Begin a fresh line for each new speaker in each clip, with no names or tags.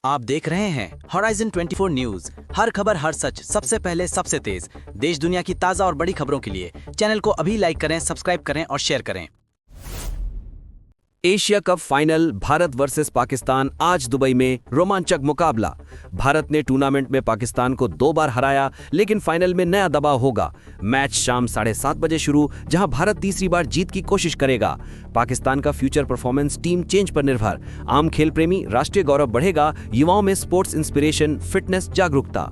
आप देख रहे हैं हॉराइजन 24 न्यूज। हर खबर, हर सच, सबसे पहले, सबसे तेज। देश दुनिया की ताजा और बड़ी खबरों के लिए चैनल को अभी लाइक करें, सब्सक्राइब करें और शेयर करें।
Asia cup final Bharat versus Pakistan, आज दुबई में रोमांचक मुकाबला। भारत ने टूर्नामेंट में पाकिस्तान को 2 बार हराया, लेकिन फाइनल में नया दबाव होगा। मैच शाम 7:30 बजे शुरू, जहां भारत तीसरी बार जीत की कोशिश करेगा। पाकिस्तान का फ्यूचर परफॉर्मेंस टीम चेंज पर निर्भर। आम खेल प्रेमी, राष्ट्रीय गौरव बढ़ेगा, युवाओं में स्पोर्ट्स इंस्पिरेशन, फिटनेस, जागरूकता।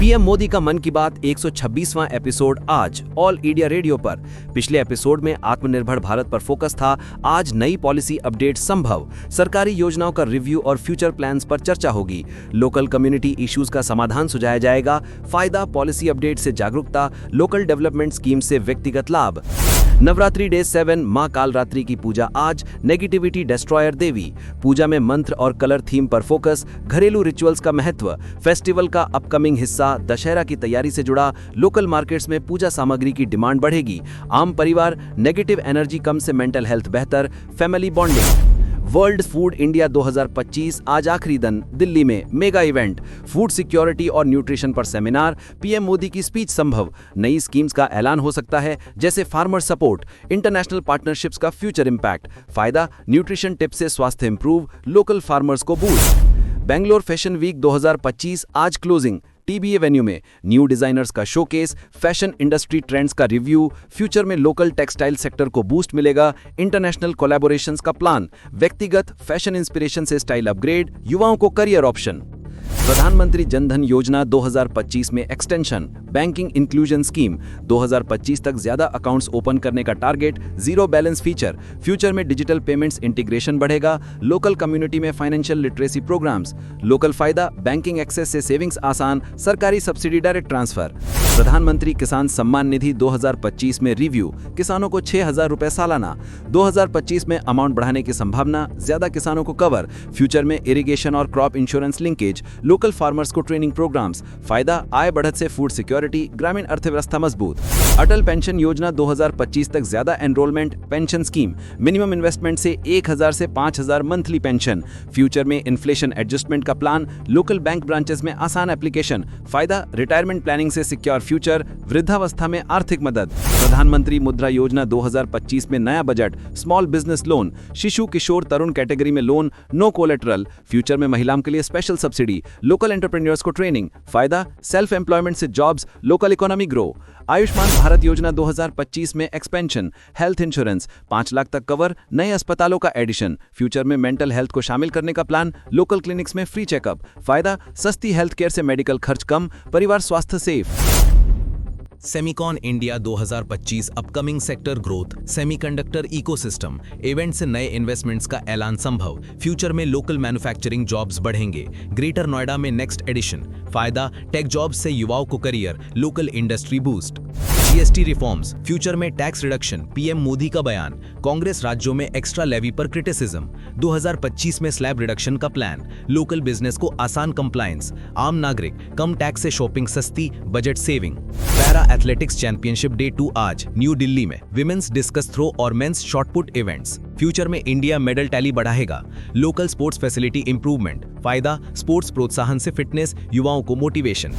पीएम मोदी का मन की बात 126वां एपिसोड आज ऑल इंडिया रेडियो पर। पिछले एपिसोड में आत्मनिर्भर भारत पर फोकस था, आज नई पॉलिसी अपडेट संभव। सरकारी योजनाओं का रिव्यू और फ्यूचर प्लान्स पर चर्चा होगी। लोकल कम्युनिटी इश्यूज का समाधान सुझाया जाएगा। फायदा, पॉलिसी अपडेट से जागरूकता, लोकल डेवलपमेंट स्कीम से व्यक्तिगत लाभ। नवरात्रि डे 7, मां कालरात्रि की पूजा आज, नेगेटिविटी डिस्ट्रॉयर देवी। पूजा में मंत्र और कलर थीम पर फोकस, घरेलू रिचुअल्स का महत्व। फेस्टिवल का अपकमिंग हिस्सा दशहरा की तैयारी से जुड़ा, लोकल मार्केट्स में पूजा सामग्री की डिमांड बढ़ेगी। आम परिवार, नेगेटिव एनर्जी कम से मेंटल हेल्थ बेहतर, family bonding. World food India 2025, आज आखिरी दिन, दिल्ली में मेगा इवेंट। फूड सिक्योरिटी और न्यूट्रिशन पर सेमिनार, पीएम मोदी की स्पीच संभव। नई स्कीम्स का ऐलान हो सकता है, जैसे फार्मर सपोर्ट, इंटरनेशनल पार्टनरशिप्स का फ्यूचर इंपैक्ट। फायदा, न्यूट्रिशन टिप्स से स्वास्थ्य इंप्रूव, लोकल फार्मर्स को बूस्ट। बेंगलोर फैशन वीक 2025, आज क्लोजिंग। टीबीए वेन्यू में न्यू डिजाइनर्स का शोकेस, फैशन इंडस्ट्री ट्रेंड्स का रिव्यू। फ्यूचर में लोकल टेक्सटाइल सेक्टर को बूस्ट मिलेगा। इंटरनेशनल कोलैबोरेशंस का प्लान। व्यक्तिगत फैशन इंस्पिरेशन से स्टाइल अपग्रेड, युवाओं को करियर ऑप्शन। प्रधानमंत्री जनधन योजना 2025 में एक्सटेंशन। बैंकिंग इंक्लूजन स्कीम 2025 तक ज्यादा अकाउंट्स ओपन करने का target. Zero balance feature. Future में डिजिटल पेमेंट्स इंटीग्रेशन बढ़ेगा। लोकल कम्युनिटी में फाइनेंशियल लिटरेसी प्रोग्राम्स। लोकल फायदा, बैंकिंग एक्सेस से सेविंग्स आसान, सरकारी सब्सिडी डायरेक्ट ट्रांसफर। प्रधानमंत्री किसान सम्मान निधि 2025 में रिव्यू, किसानों को 6,000 रुपए सालाना। 2025 में अमाउंट बढ़ाने की संभावना, ज्यादा किसानों को कवर। फ्यूचर में इरिगेशन और crop insurance linkage, local farmers को ट्रेनिंग प्रोग्राम्स। फायदा, आय बढ़त से फूड सिक्योरिटी, ग्रामीण अर्थव्यवस्था मजबूत। अटल पेंशन योजना 2025 तक ज्यादा enrolment, pension scheme. Minimum investment से 1,000 से 5,000 मंथली पेंशन। फ्यूचर में इन्फ्लेशन एडजस्टमेंट का प्लान, लोकल बैंक ब्रांचेस में आसान एप्लीकेशन। फायदा, रिटायरमेंट प्लानिंग से सिक्योर फ्यूचर, वृद्धावस्था में आर्थिक मदद। प्रधानमंत्री मुद्रा योजना 2025 में नया बजट, स्मॉल बिजनेस लोन, शिशु किशोर तरुण कैटेगरी में लोन, नो कोलेटरल। फ्यूचर में महिलाओं के लिए स्पेशल सब्सिडी, लोकल एंटरप्रेन्योर्स को ट्रेनिंग। फायदा, सेल्फ एम्प्लॉयमेंट से jobs, local economy grow. Ayushman Bharat योजना 2025 में एक्सपेंशन, हेल्थ इंश्योरेंस, 5 लाख तक कवर, नए अस्पतालों का एडिशन। फ्यूचर में मेंटल हेल्थ को शामिल करने का प्लान, लोकल क्लिनिक्स में फ्री चेकअप। फायदा, सस्ती हेल्थ केयर से मेडिकल खर्च कम, परिवार स्वास्थ्य safe.
Semicon India 2025 upcoming sector growth, semiconductor ecosystem. Event से नए इन्वेस्टमेंट्स का ऐलान संभव। फ्यूचर में लोकल मैन्युफैक्चरिंग जॉब्स बढ़ेंगे। ग्रेटर नोएडा में नेक्स्ट एडिशन। फायदा, टेक जॉब्स से युवाओं को career, local industry boost. GST reforms, future में टैक्स रिडक्शन, पीएम मोदी का बयान। कांग्रेस राज्यों में एक्स्ट्रा लेवी पर क्रिटिसिज्म। 2025 में स्लैब रिडक्शन का प्लान, लोकल बिजनेस को आसान कंप्लायंस। आम नागरिक, कम टैक्स से शॉपिंग सस्ती, budget saving. Para athletics championship day 2 आज, न्यू दिल्ली में। विमेंस डिस्कस थ्रो और मेंस शॉटपुट इवेंट्स। फ्यूचर में इंडिया मेडल टैली बढ़ाएगा। Local sports facility improvement. फायदा, स्पोर्ट्स प्रोत्साहन से फिटनेस, युवाओं को motivation.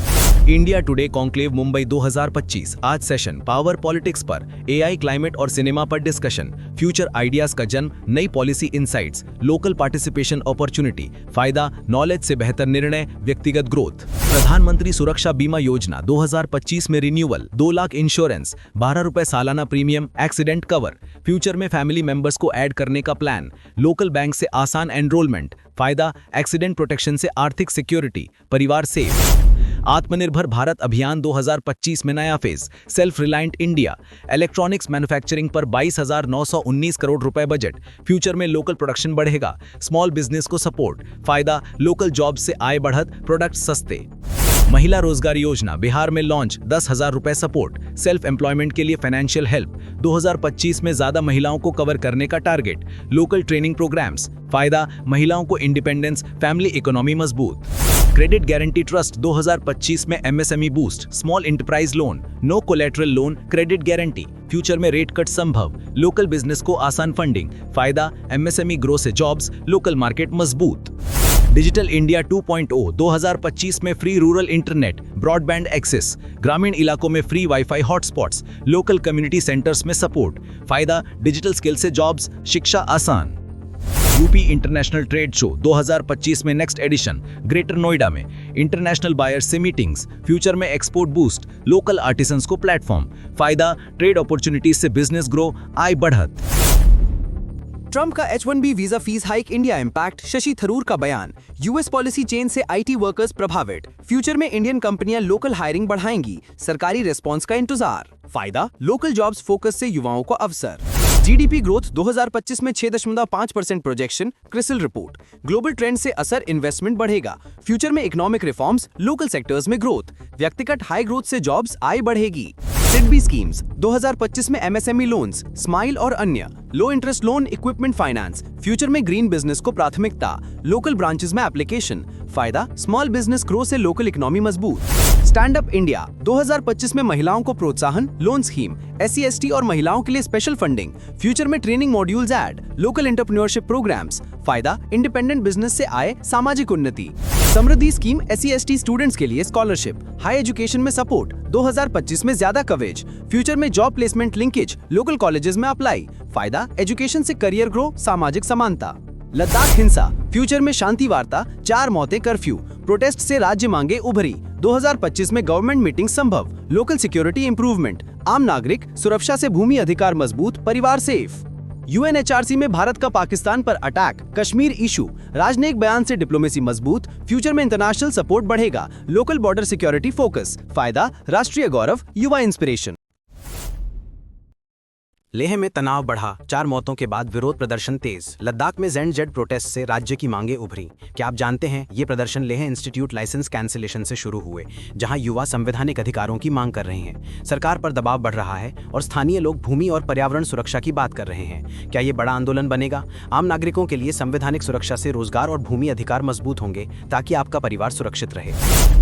India today conclave Mumbai 2025, आज सेशन पावर पॉलिटिक्स पर, एआई, क्लाइमेट और सिनेमा पर डिस्कशन। फ्यूचर आइडियाज का जन्म, नई policy insights, local participation opportunity. फायदा, नॉलेज से बेहतर निर्णय, व्यक्तिगत ग्रोथ। प्रधानमंत्री सुरक्षा बीमा योजना 2025 में रिन्यूअल, 2 लाख इंश्योरेंस, 12 रुपए सालाना प्रीमियम, एक्सीडेंट कवर। फ्यूचर में फैमिली मेंबर्स को ऐड करने का प्लान, लोकल बैंक से आसान एनरोलमेंट। फायदा, एक्सीडेंट प्रोटेक्शन से आर्थिक सिक्योरिटी, परिवार सेफ। आत्मनिर्भर भारत अभियान 2025 में नया phase, self reliant India. Electronics manufacturing पर 22,919 करोड़ रुपए बजट। फ्यूचर में लोकल प्रोडक्शन बढ़ेगा, स्मॉल बिजनेस को सपोर्ट। फायदा, लोकल जॉब से आय बढ़त, प्रोडक्ट सस्ते। महिला रोजगार योजना बिहार में लॉन्च, 10,000 रुपए सपोर्ट। सेल्फ एम्प्लॉयमेंट के लिए फाइनेंशियल हेल्प। 2025 में ज्यादा महिलाओं को कवर करने का टारगेट। Local training programmes. फायदा, महिलाओं को इंडिपेंडेंस, फैमिली इकोनॉमी मजबूत। क्रेडिट गारंटी ट्रस्ट 2025 में MSME boost, small enterprise loan, no collateral loan, credit guarantee. Future में रेट कट संभव, लोकल बिजनेस को आसान फंडिंग। फायदा, एमएसएमई ग्रो से जॉब्स, लोकल मार्केट मजबूत। डिजिटल इंडिया 2.0 2025 में free rural internet, broadband access, ग्रामीण इलाकों में free WiFi hotspots, local community centres में सपोर्ट। फायदा डिजिटल स्किल से जॉब्स, शिक्षा आसान। यूपी इंटरनेशनल ट्रेड शो 2025 में नेक्स्ट एडिशन, ग्रेटर नोएडा में इंटरनेशनल बायर्स से मीटिंग्स, फ्यूचर में एक्सपोर्ट बूस्ट, लोकल आर्टिसंस को प्लेटफॉर्म। फायदा ट्रेड अपॉर्चुनिटीज से बिजनेस ग्रो, आय बढ़त।
ट्रंप का H-1B visa fees hike India impact, Shashi Tharoor का बयान। यूएस पॉलिसी चेंज से IT वर्कर्स प्रभावित, फ्यूचर में इंडियन कंपनियां लोकल हायरिंग बढ़ाएंगी, सरकारी रिस्पांस का इंतजार। फायदा लोकल जॉब्स फोकस से युवाओं को अवसर। जीडीपी ग्रोथ 2025 में 6.5% projection, CRISIL report. Global trend से असर, इन्वेस्टमेंट बढ़ेगा, फ्यूचर में इकोनॉमिक रिफॉर्म्स, लोकल सेक्टर्स में ग्रोथ, व्यक्तिगत हाई ग्रोथ से जॉब्स, आय बढ़ेगी। सिडबी स्कीम्स 2025 में MSME लोन्स, स्माइल और अन्य, लो interest loan, equipment finance, future में ग्रीन बिजनेस को प्राथमिकता, लोकल ब्रांचेस में एप्लीकेशन। फायदा स्मॉल बिजनेस ग्रो से लोकल इकोनॉमी मजबूत। स्टैंड अप इंडिया 2025 में महिलाओं को प्रोत्साहन, लोन स्कीम, SC ST और महिलाओं के लिए स्पेशल फंडिंग, फ्यूचर में training modules add, local entrepreneurship programmes. फायदा इंडिपेंडेंट बिजनेस से आय, सामाजिक उन्नति। Samriddhi scheme SC ST students के लिए स्कॉलरशिप, हाई एजुकेशन में सपोर्ट, 2025 में ज्यादा कवरेज, फ्यूचर में job placement linkage, local colleges में अप्लाई। फायदा एजुकेशन से करियर ग्रो, सामाजिक समानता। लद्दाख हिंसा, फ्यूचर में शांति वार्ता, 4 मौतें, कर्फ्यू, प्रोटेस्ट से राज्य मांगे उभरी, 2025 में गवर्नमेंट मीटिंग संभव, लोकल सिक्योरिटी इंप्रूवमेंट, आम नागरिक सुरक्षा से भूमि अधिकार मजबूत, परिवार सेफ। UNHRC में भारत का पाकिस्तान पर अटैक, कश्मीर इशू, राजनयिक बयान से डिप्लोमेसी मजबूत, फ्यूचर में इंटरनेशनल सपोर्ट बढ़ेगा, लोकल बॉर्डर सिक्योरिटी फोकस। फायदा राष्ट्रीय गौरव, युवा इंस्पिरेशन।
लेह में तनाव बढ़ा, 4 मौतों के बाद विरोध प्रदर्शन तेज। लद्दाख में ZED प्रोटेस्ट से राज्य की मांगे उभरी। क्या आप जानते हैं ये प्रदर्शन लेह इंस्टीट्यूट लाइसेंस कैंसिलेशन से शुरू हुए, जहां युवा संवैधानिक अधिकारों की मांग कर रहे हैं। सरकार पर दबाव बढ़ रहा है और स्थानीय लोग भूमि और पर्यावरण सुरक्षा की बात कर रहे हैं। क्या ये बड़ा आंदोलन बनेगा? आम नागरिकों के लिए संवैधानिक सुरक्षा से रोजगार और भूमि अधिकार मजबूत होंगे ताकि आपका परिवार सुरक्षित रहे।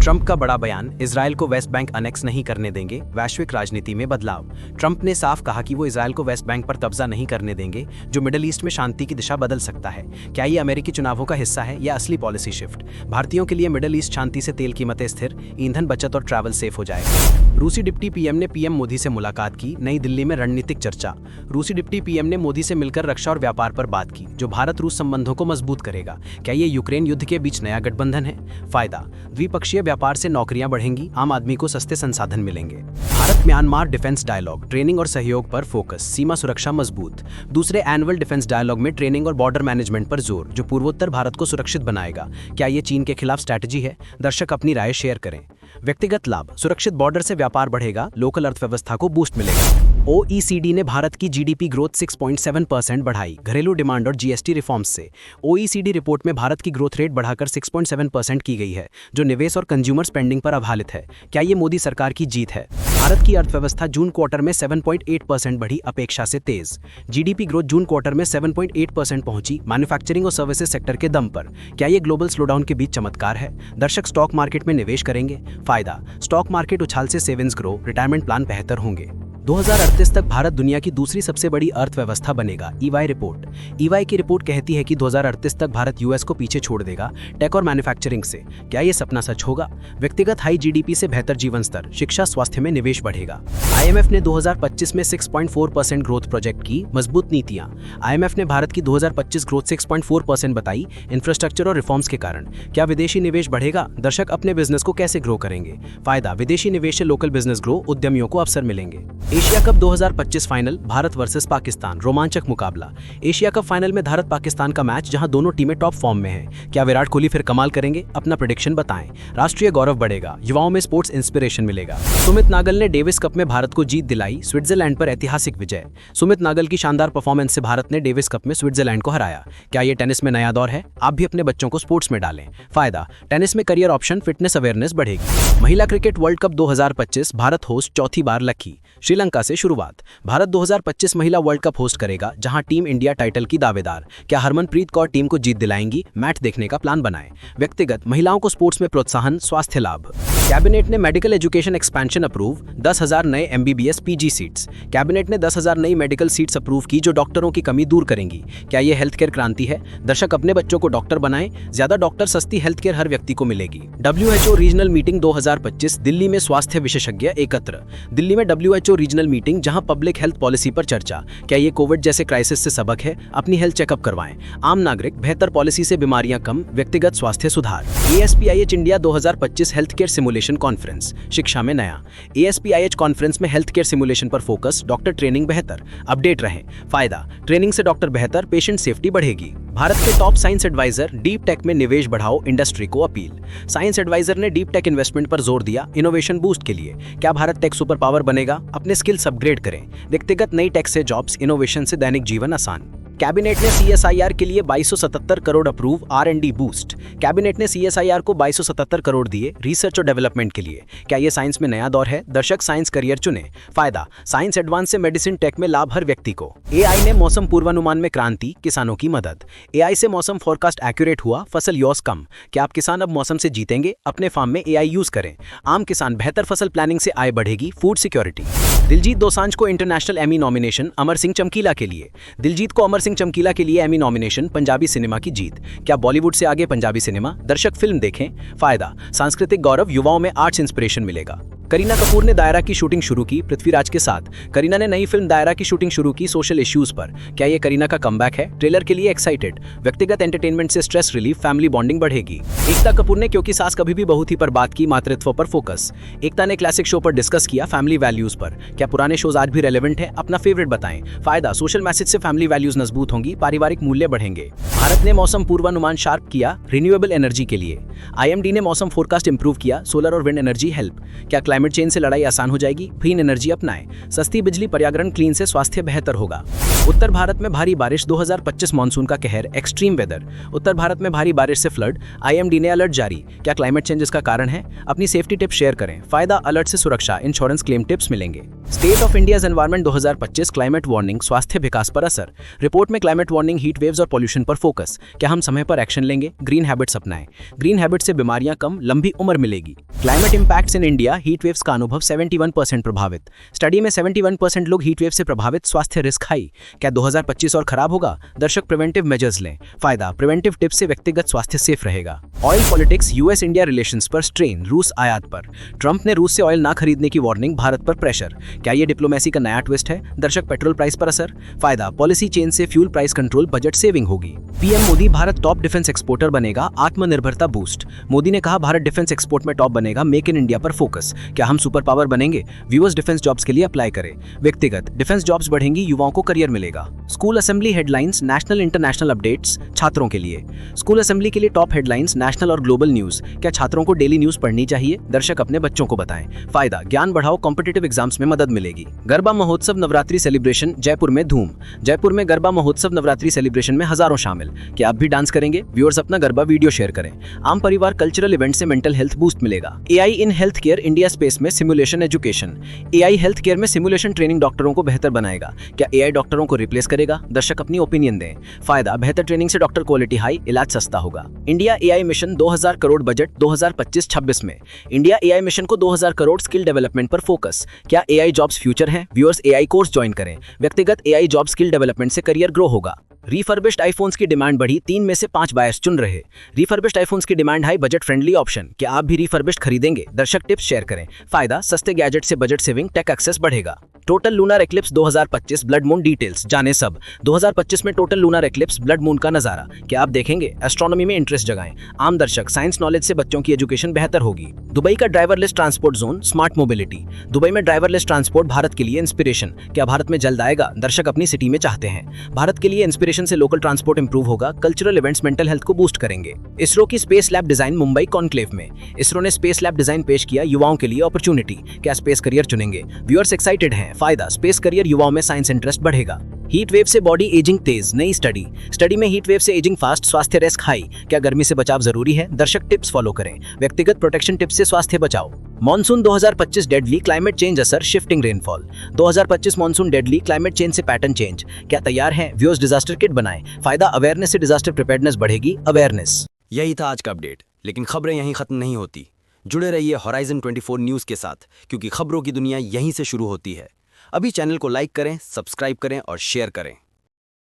ट्रंप का बड़ा बयान, इजराइल को वेस्ट बैंक अनेक्स नहीं करने देंगे, वैश्विक राजनीति में बदलाव। ट्रंप ने साफ कहा कि वो इजराइल को वेस्ट बैंक पर कब्जा नहीं करने देंगे, जो मिडिल ईस्ट में शांति की दिशा बदल सकता है। क्या ये अमेरिकी चुनावों का हिस्सा है या असली पॉलिसी शिफ्ट? भारतीयों के लिए मिडिल ईस्ट शांति से तेल कीमतें स्थिर, ईंधन बचत और ट्रैवल सेफ हो जाएगा। रूसी डिप्टी PM ने PM मोदी से मुलाकात की, नई दिल्ली में रणनीतिक चर्चा। रूसी डिप्टी PM ने मोदी से मिलकर रक्षा और व्यापार पर बात की, जो भारत रूस संबंधों को मजबूत करेगा। क्या ये यूक्रेन युद्ध के बीच नया गठबंधन है? फायदा द्विपक्षीय व्यापार से नौकरियां बढ़ेंगी, आम आदमी को सस्ते संसाधन मिलेंगे। Bharat Myanmar defence dialogue, training और सहयोग पर फोकस, सीमा सुरक्षा मजबूत। दूसरे एनुअल डिफेंस डायलॉग में ट्रेनिंग और बॉर्डर मैनेजमेंट पर जोर, जो पूर्वोत्तर भारत को सुरक्षित बनाएगा। क्या ये चीन के खिलाफ स्ट्रैटेजी है? दर्शक अपनी राय शेयर करें। व्यक्तिगत लाभ, सुरक्षित बॉर्डर से व्यापार बढ़ेगा, लोकल अर्थव्यवस्था को बूस्ट मिलेगा। OECD ने भारत की GDP ग्रोथ 6.7% बढ़ाई, घरेलू डिमांड और GST रिफॉर्म्स से। OECD रिपोर्ट में भारत की ग्रोथ रेट बढ़ाकर 6.7% की गई है, जो निवेश और कंज्यूमर स्पेंडिंग पर आधारित है। क्या ये मोदी सरकार की जीत है? भारत की अर्थव्यवस्था जून क्वार्टर में 7.8% बढ़ी, अपेक्षा से तेज। GDP ग्रोथ जून क्वार्टर में 7.8% पहुंची, मैन्युफैक्चरिंग और सर्विसेज सेक्टर के दम पर। क्या ये ग्लोबल स्लोडाउन के बीच चमत्कार है? दर्शक स्टॉक मार्केट में निवेश करेंगे? फायदा स्टॉक मार्केट उछाल से सेविंग्स ग्रो, रिटायरमेंट प्लान बेहतर होंगे। 2038 तक भारत दुनिया की दूसरी सबसे बड़ी अर्थव्यवस्था बनेगा, EY रिपोर्ट। EY की रिपोर्ट कहती है कि 2038 तक भारत US को पीछे छोड़ देगा, टेक और मैन्युफैक्चरिंग से। क्या ये सपना सच होगा? व्यक्तिगत हाई GDP से बेहतर जीवन स्तर, शिक्षा स्वास्थ्य में निवेश बढ़ेगा। IMF ने 2025 में 6.4% ग्रोथ प्रोजेक्ट की, मजबूत नीतियां। IMF ने भारत की 2025 ग्रोथ 6.4% बताई, इंफ्रास्ट्रक्चर और रिफॉर्म्स के कारण। क्या विदेशी निवेश बढ़ेगा? दर्शक अपने बिजनेस को कैसे ग्रो करेंगे? फायदा विदेशी निवेश से लोकल बिजनेस ग्रो, उद्यमियों को अवसर मिलेंगे। Asia cup 2025 final, Bharat versus Pakistan, रोमांचक मुकाबला। एशिया कप फाइनल में भारत पाकिस्तान का मैच, जहां दोनों टीमें टॉप फॉर्म में हैं। क्या विराट कोहली फिर कमाल करेंगे? अपना प्रेडिक्शन बताएं। राष्ट्रीय गौरव बढ़ेगा, युवाओं में स्पोर्ट्स इंस्पिरेशन मिलेगा। सुमित नागल ने डेविस कप में भारत को जीत दिलाई, स्विट्जरलैंड पर ऐतिहासिक विजय। सुमित नागल की शानदार परफॉर्मेंस से भारत ने डेविस कप में स्विट्जरलैंड को हराया। क्या ये टेनिस में नया दौर है? आप भी अपने बच्चों को स्पोर्ट्स में डालें। फायदा टेनिस में करियर ऑप्शन, फिटनेस अवेयरनेस बढ़ेगी। महिला cricket world cup 2025, Bharat host, चौथी बार लकी। श्रीलंका से शुरुआत, भारत 2025 महिला वर्ल्ड कप होस्ट करेगा, जहां टीम इंडिया टाइटल की दावेदार। क्या हरमनप्रीत कौर टीम को जीत दिलाएंगी? मैच देखने का प्लान बनाएं। व्यक्तिगत, महिलाओं को स्पोर्ट्स में प्रोत्साहन, स्वास्थ्य लाभ। कैबिनेट ने मेडिकल एजुकेशन एक्सपेंशन अप्रूव, 10,000 नए MBBS PG सीट्स। कैबिनेट ने 10,000 नई मेडिकल सीट्स अप्रूव की जो डॉक्टरों की कमी दूर करेंगी। क्या ये हेल्थ केयर क्रांति है? दर्शक अपने बच्चों को डॉक्टर बनाएं, ज्यादा डॉक्टर, सस्ती हेल्थ केयर हर व्यक्ति को मिलेगी। WHO रीजनल मीटिंग 2025, दिल्ली में स्वास्थ्य विशेषज्ञ एकत्र। दिल्ली में WHO रीजनल मीटिंग, जहां पब्लिक हेल्थ पॉलिसी पर चर्चा। क्या ये कोविड जैसे क्राइसिस से सबक है? अपनी हेल्थ चेकअप करवाएं। आम नागरिक, बेहतर पॉलिसी से बीमारियां कम, व्यक्तिगत स्वास्थ्य सुधार। ASPIH India 2025 health care simulation conference, शिक्षा में नया। ASPIH कॉन्फ्रेंस में हेल्थ केयर सिमुलेशन पर फोकस, डॉक्टर ट्रेनिंग बेहतर, अपडेट रहें। फायदा, ट्रेनिंग से डॉक्टर बेहतर, पेशेंट सेफ्टी बढ़ेगी। भारत के top science adviser, deep tech में निवेश बढ़ाओ, इंडस्ट्री को अपील। साइंस एडवाइजर ने डीप टेक इन्वेस्टमेंट पर जोर दिया, इनोवेशन बूस्ट के लिए। क्या भारत टेक सुपर पावर बनेगा? अपने स्किल्स अपग्रेड करें। व्यक्तिगत नई टेक से जॉब्स, इनोवेशन से दैनिक जीवन आसान। कैबिनेट ने CSIR के लिए 2277 crore approve, R&D boost. Cabinet ने CSIR को 2277 करोड़ दिए रिसर्च और डेवलपमेंट के लिए। क्या ये साइंस में नया दौर है? दर्शक साइंस करियर चुने। फायदा, साइंस एडवांस से मेडिसिन टेक में लाभ हर व्यक्ति को। AI ने मौसम पूर्वानुमान में क्रांति, किसानों की मदद। AI से मौसम फोरकास्ट एक्यूरेट हुआ, फसल लॉस कम। क्या आप किसान अब मौसम से जीतेंगे? अपने फार्म में AI यूज करें। आम किसान, बेहतर फसल प्लानिंग से आय बढ़ेगी, फूड सिक्योरिटी। दिलजीत दोसांझ को international Amy nomination, Amar Singh चमकीला के लिए। दिलजीत को अमर सिंह चमकीला के लिए एमी नॉमिनेशन, पंजाबी सिनेमा की जीत। क्या बॉलीवुड से आगे पंजाबी सिनेमा? दर्शक फिल्म देखें। फायदा, सांस्कृतिक गौरव, युवाओं में आर्ट्स इंस्पिरेशन मिलेगा। करीना कपूर ने दायरा की शूटिंग शुरू की पृथ्वीराज के साथ। करीना ने नई फिल्म दायरा की शूटिंग शुरू की सोशल इश्यूज पर। क्या ये करीना का कमबैक है? ट्रेलर के लिए एक्साइटेड। व्यक्तिगत एंटरटेनमेंट से स्ट्रेस रिलीफ, फैमिली बॉन्डिंग बढ़ेगी। एकता कपूर ने क्योंकि सास कभी भी बहू थी पर बात की, मातृत्व पर फोकस। एकता ने क्लासिक शो पर डिस्कस किया फैमिली वैल्यूज पर। क्या पुराने शोज आज भी रेलेवेंट है? अपना फेवरेट बताएं। फायदा, सोशल मैसेज से फैमिली वैल्यूज मजबूत होंगी, पारिवारिक मूल्य बढ़ेंगे। भारत ने मौसम पूर्वानुमान शार्प किया रिन्यूएबल एनर्जी के लिए। IMD ने मौसम फोरकास्ट इंप्रूव किया, सोलर और विंड एनर्जी हेल्प। क्या क्लाइमेट चेंज से लड़ाई आसान हो जाएगी? ग्रीन एनर्जी अपनाएं। सस्ती बिजली, पर्यावरण क्लीन से स्वास्थ्य बेहतर होगा। उत्तर भारत में भारी बारिश, 2025 मानसून का कहर, एक्सट्रीम वेदर। उत्तर भारत में भारी बारिश से फ्लड, IMD ने अलर्ट जारी। क्या क्लाइमेट चेंज का कारण है? अपनी सेफ्टी टिप्स शेयर करें। फायदा, अलर्ट से सुरक्षा, इंश्योरेंस क्लेम टिप्स मिलेंगे। State of India's environment 2025 climate warning, स्वास्थ्य विकास पर असर। रिपोर्ट में क्लाइमेट वार्निंग, हीट वेव्स और पॉल्यूशन पर फोकस। क्या हम समय पर एक्शन लेंगे? ग्रीन हैबिट्स अपनाएं। ग्रीन हैबिट से बीमारियां कम, लंबी उम्र मिलेगी। Climate impacts in India, heat waves का अनुभव, 71% प्रभावित। स्टडी में 71% लोग हीट वेव से प्रभावित, स्वास्थ्य रिस्क हाई। क्या 2025 और खराब होगा? दर्शक प्रिवेंटिव मेजर्स लें। फायदा, प्रिवेंटिव टिप्स से व्यक्तिगत स्वास्थ्य सेफ रहेगा। Oil politics, US India relations पर स्ट्रेन, रूस आयात पर। ट्रंप ने रूस से ऑयल ना खरीदने की वार्निंग, भारत पर प्रेशर। क्या ये डिप्लोमेसी का नया ट्विस्ट है? दर्शक पेट्रोल प्राइस पर असर। फायदा, पॉलिसी चेंज से fuel price control, budget saving होगी। PM Modi, Bharat top defence exporter बनेगा, आत्मनिर्भरता बूस्ट। मोदी ने कहा भारत डिफेंस एक्सपोर्ट में टॉप बनेगा, मेक इन इंडिया पर फोकस। क्या हम सुपर पावर बनेंगे? व्यूअर्स डिफेंस जॉब्स के लिए अप्लाई करें। व्यक्तिगत डिफेंस जॉब्स बढ़ेंगी, युवाओं को करियर मिलेगा। School assembly headlines, national international updates, छात्रों के लिए। स्कूल असेंबली के लिए टॉप हेडलाइंस, नेशनल और ग्लोबल न्यूज। क्या छात्रों को डेली न्यूज पढ़नी चाहिए? दर्शक अपने बच्चों को बताएं। फायदा, ज्ञान बढ़ाओ, कॉम्पिटिटिव एग्जाम्स में मदद मिलेगी। गरबा महोत्सव नवरात्रि सेलिब्रेशन, जयपुर में धूम। जयपुर में गरबा महोत्सव नवरात्रि सेलिब्रेशन में हजारों शामिल। क्या आप भी डांस करेंगे? व्यूअर्स अपना गरबा वीडियो शेयर करें। आम परिवार कल्चरल इवेंट से मेंटल हेल्थ बूस्ट मिलेगा। AI in health care, India space में simulation education. AI health care में सिमुलेशन ट्रेनिंग डॉक्टरों को बेहतर बनाएगा। क्या AI डॉक्टरों को रिप्लेस करेगा? दर्शक अपनी ओपिनियन दें। फायदा, बेहतर ट्रेनिंग से डॉक्टर क्वालिटी हाई, इलाज सस्ता होगा। India AI mission 2000 crore budget 2025-26 में। इंडिया AI मिशन को 2000 करोड़, स्किल डेवलपमेंट पर फोकस। क्या AI जॉब्स फ्यूचर है? व्यूअर्स AI कोर्स ज्वाइन करें। व्यक्तिगत AI जॉब स्किल डेवलपमेंट से करियर ग्रो होगा। रिफर्बिश्ड आईफोन्स की डिमांड बढ़ी, 3 में से 5 बायर्स चुन रहे। रिफर्बिश्ड आईफोन्स की demand high, budget friendly option. क्या आप भी रिफर्बिश्ड खरीदेंगे? दर्शक टिप्स शेयर करें। फायदा, सस्ते गैजेट से बजट सेविंग, टेक एक्सेस बढ़ेगा। Total lunar eclipse 2025 blood moon details जाने सब। 2025 में total lunar eclipse blood moon का नजारा। क्या आप देखेंगे? एस्ट्रोनॉमी में इंटरेस्ट जगाएं। आम दर्शक, साइंस नॉलेज से बच्चों की एजुकेशन बेहतर होगी। दुबई का driverless transport zone, smart mobility. Dubai में ड्राइवरलेस ट्रांसपोर्ट भारत के लिए इंस्पिरेशन। क्या भारत में जल्द आएगा? दर्शक अपनी सिटी में चाहते हैं। भारत के लिए इंस्पिरेशन से लोकल ट्रांसपोर्ट इंप्रूव होगा, कल्चरल इवेंट्स मेंटल हेल्थ को बूस्ट करेंगे। इसरो की space lab design Mumbai conclave में। इसरो ने स्पेस लैब डिजाइन पेश किया, युवाओं के लिए अपॉर्चुनिटी। क्या स्पेस करियर चुनेंगे? व्यूअर्स एक्साइटेड हैं। फायदा, स्पेस करियर, युवाओं में साइंस इंटरेस्ट बढ़ेगा। हीट वेव से बॉडी एजिंग तेज, नई स्टडी। स्टडी में हीट वेव से एजिंग फास्ट, स्वास्थ्य रिस्क हाई। क्या गर्मी से बचाव जरूरी है? दर्शक टिप्स फॉलो करें। व्यक्तिगत प्रोटेक्शन टिप्स से स्वास्थ्य बचाओ। मॉनसून 2025 डेडली, क्लाइमेट चेंज असर, shifting rainfall. 2025 monsoon deadly, climate change से पैटर्न चेंज। क्या तैयार हैं? व्यूअर्स डिजास्टर किट बनाएं। फायदा, अवेयरनेस से डिजास्टर प्रिपेयर्डनेस बढ़ेगी, अवेयरनेस।
यही था आज का अपडेट, लेकिन खबरें यहीं खत्म नहीं होती।
जुड़े रहिए हॉराइजन 24 न्यूज़ के साथ, क्योंकि खबरों की दुनिया यहीं से शुरू होती है। अभी चैनल को लाइक करें, सब्सक्राइब करें और शेयर करें।